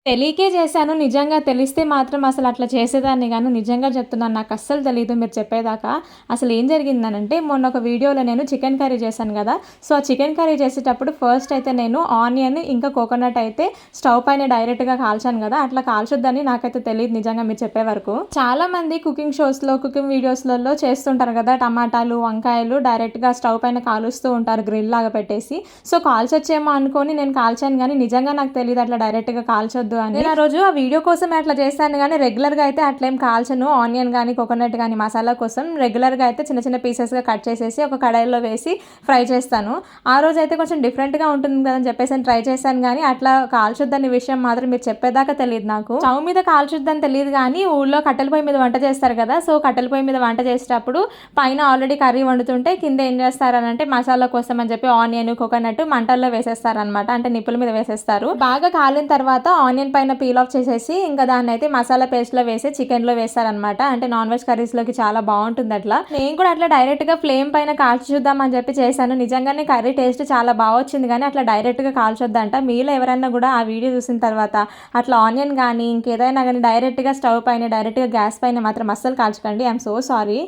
తెలియకే చేశాను. నిజంగా తెలిస్తే మాత్రం అసలు అట్లా చేసేదాన్ని గాను. నిజంగా చెప్తున్నాను. నాకు అస్సలు తెలీదు మీరు చెప్పేదాకా. అసలు ఏం జరిగిందనంటే మొన్న ఒక వీడియోలో నేను చికెన్ కర్రీ చేశాను గదా! సో, ఆ చికెన్ కర్రీ చేసేటప్పుడు ఫస్ట్ అయితే నేను ఆనియన్ ఇంకా కోకోనట్ అయితే స్టవ్ పైన డైరెక్ట్‌గా కాల్చాను గదా! అట్లా కాల్చొద్దని నాకైతే తెలీదు నిజంగా మీరు చెప్పే వరకు. చాలామంది కుకింగ్ షోస్‌లో, కుకింగ్ వీడియోస్‌లలో చేస్తుంటారు గదా! టమాటాలు, వంకాయలు డైరెక్ట్‌గా స్టవ్ పైన కాలుస్తూ ఉంటారు గ్రిల్ లాగా పెట్టేసి. సో, కాల్చొచ్చేమో అనుకోని నేను కాల్చాను గానీ నిజంగా నాకు తెలీదు అట్లా డైరెక్ట్‌గా కాల్చొద్దు అని. నేను ఆ రోజు ఆ వీడియో కోసమే అట్లా చేశాను గానీ రెగ్యులర్‌గా అయితే అట్లేం కాల్చను. ఆనియన్ గానీ, కోకోనట్ గానీ మసాలా కోసం రెగ్యులర్‌గా అయితే చిన్న చిన్న పీసెస్‌గా కట్ చేసేసి ఒక కడాయిలో వేసి ఫ్రై చేస్తాను. ఆ రోజైతే కొంచెం డిఫరెంట్‌గా ఉంటుంది కదని చెప్పేసి ట్రై చేశాను గానీ అట్లా కాల్చొద్దనే విషయం మాత్రం మీరు చెప్పేదాకా తెలీదు నాకు. స్టవ్ మీద కాల్చొద్దని తెలీదు గానీ ఊళ్ళో కట్టెల పొయ్యి మీద వంట చేస్తారు కదా! సో, కట్టెల పొయ్యి మీద వంట చేసేటప్పుడు పైన ఆల్రెడీ కర్రీ వండుతుంటే కింద ఏం చేస్తారనంటే మసాలా కోసం అని చెప్పి ఆనియన్, కోకోనట్ మంటల్లో వేసేస్తారనమాట. అంటే నిప్పుల మీద వేసేస్తారు. బాగా కాలిన తర్వాత ఆనియన్ పైన పీల్ ఆఫ్ చేసేసి ఇంకా దాన్నయితే మసాలా పేస్ట్‌లో వేసి చికెన్‌లో వేస్తారనమాట. అంటే నాన్ వెజ్ కర్రీస్‌లోకి చాలా బావుంటుంది అట్లా. నేను కూడా అట్లా డైరెక్ట్‌గా ఫ్లేమ్ పైన కాల్చి చూద్దాం అని చెప్పి చేశాను. నిజంగానే కర్రీ టేస్ట్ చాలా బా వచ్చింది గానీ అట్లా డైరెక్ట్‌గా కాల్చొద్దంట. మీలో ఎవరైనా గూడా ఆ వీడియో చూసిన తర్వాత అట్లా ఆనియన్ గానీ, ఇంకేదైనా గానీ డైరెక్ట్‌గా స్టవ్ పైన, డైరెక్ట్‌గా గ్యాస్ పైన మాత్రం అస్సలు కాల్చకండి. I am so sorry.